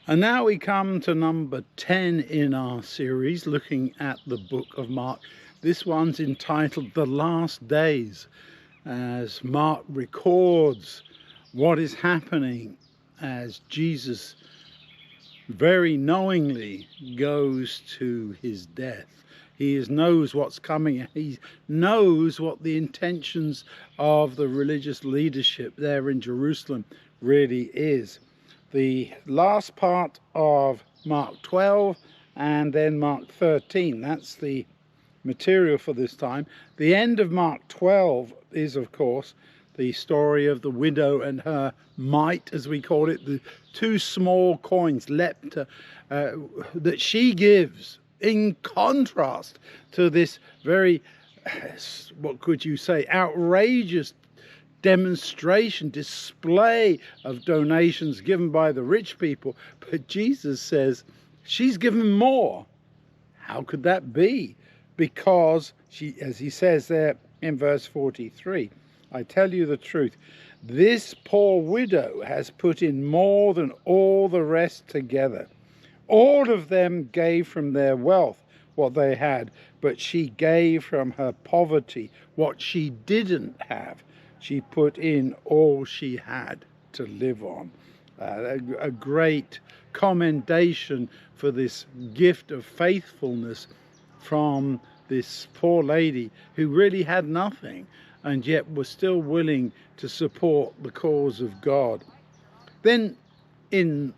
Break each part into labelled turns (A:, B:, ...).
A: And now we come to number 10 in our series, looking at the book of Mark. This one's entitled The Last Days, as Mark records what is happening as Jesus very knowingly goes to his death. He knows what's coming. He knows what the intentions of the religious leadership there in Jerusalem really is. The last part of Mark 12 and then Mark 13, that's the material for this time. The end of Mark 12 is, of course, the story of the widow and her mite, as we call it, the two small coins, lepta, that she gives in contrast to this very, what could you say, outrageous display of donations given by the rich people. But Jesus says she's given more. How could that be? Because she, as he says there in verse 43, I tell you the truth, this poor widow has put in more than all the rest together. All of them gave from their wealth what they had, but she gave from her poverty what she didn't have. She put in all she had to live on. A great commendation for this gift of faithfulness from this poor lady who really had nothing and yet was still willing to support the cause of God. Then in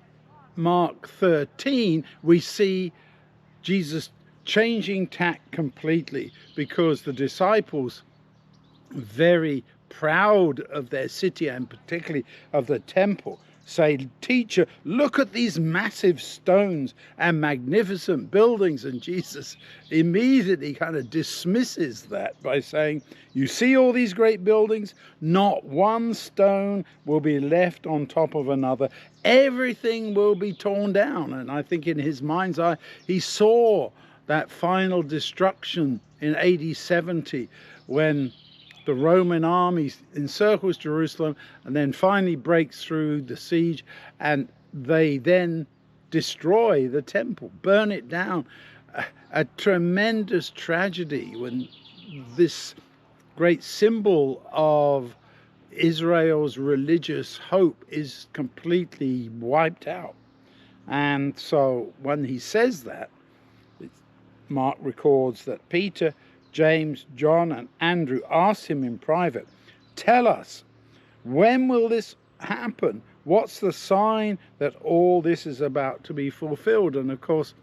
A: Mark 13, we see Jesus changing tack completely, because the disciples, very proud of their city and particularly of the temple, say, "Teacher, look at these massive stones and magnificent buildings." And Jesus immediately kind of dismisses that by saying, "You see all these great buildings? Not one stone will be left on top of another. Everything will be torn down." And I think in his mind's eye, he saw that final destruction in AD 70 when the Roman army encircles Jerusalem and then finally breaks through the siege, and they then destroy the temple, burn it down. A tremendous tragedy when this great symbol of Israel's religious hope is completely wiped out. And so when he says that, Mark records that Peter, James, John, and Andrew asked him in private, "Tell us, when will this happen? What's the sign that all this is about to be fulfilled?" And of course,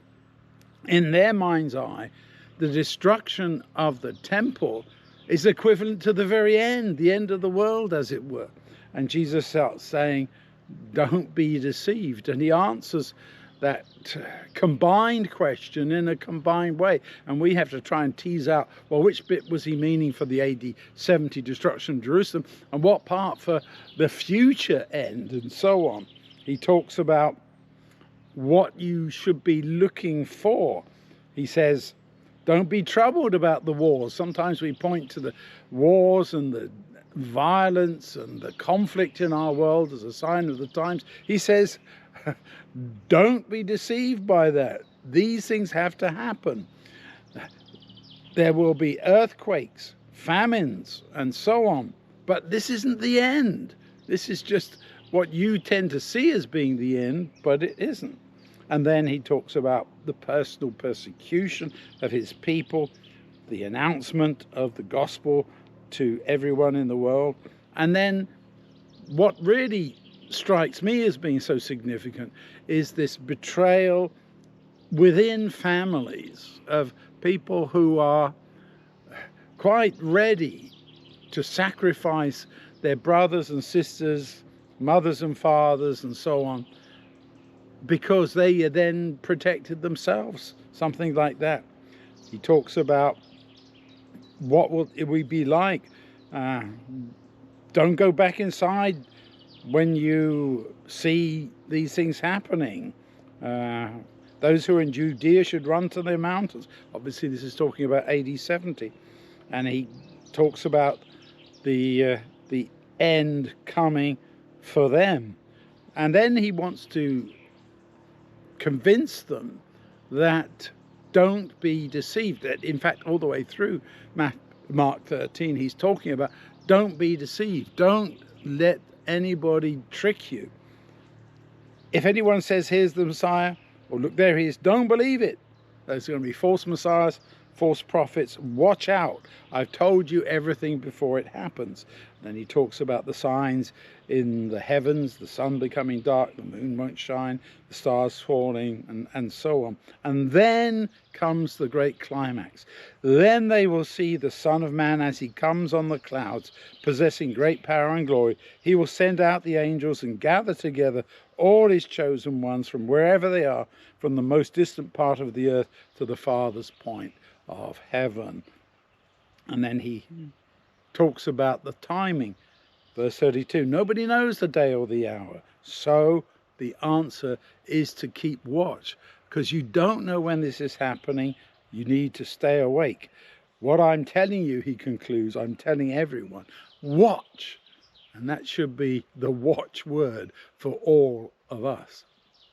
A: in their mind's eye, the destruction of the temple is equivalent to the very end, the end of the world, as it were. And Jesus starts saying, "Don't be deceived." And he answers that combined question in a combined way, and we have to try and tease out, well, which bit was he meaning for the AD 70 destruction of Jerusalem and what part for the future end, and so on. He talks about what you should be looking for. He says, don't be troubled about the wars. Sometimes we point to the wars and the violence and the conflict in our world as a sign of the times. He says, don't be deceived by that. These things have to happen. There will be earthquakes, famines, and so on. But this isn't the end. This is just what you tend to see as being the end, but it isn't. And then he talks about the personal persecution of his people, the announcement of the gospel to everyone in the world. And then what really strikes me as being so significant is this betrayal within families of people who are quite ready to sacrifice their brothers and sisters, mothers and fathers, and so on, because they then protected themselves, something like that. He talks about what will it be like. Don't go back inside when you see these things happening. Those who are in Judea should run to their mountains. Obviously, this is talking about AD 70. And he talks about the end coming for them. And then he wants to convince them that don't be deceived. That in fact, all the way through Mark 13, he's talking about don't be deceived. Don't let anybody trick you. If anyone says, here's the Messiah, or look, there he is, don't believe it. There's going to be false messiahs, false prophets. Watch out. I've told you everything before it happens. Then he talks about the signs in the heavens, the sun becoming dark, the moon won't shine, the stars falling, and so on. And then comes the great climax. Then they will see the Son of Man as he comes on the clouds, possessing great power and glory. He will send out the angels and gather together all his chosen ones from wherever they are, from the most distant part of the earth to the farthest point of heaven. And then he talks about the timing. Verse 32, nobody knows the day or the hour. So the answer is to keep watch, because you don't know when this is happening. You need to stay awake. What I'm telling you, he concludes, I'm telling everyone, watch. And that should be the watch word for all of us.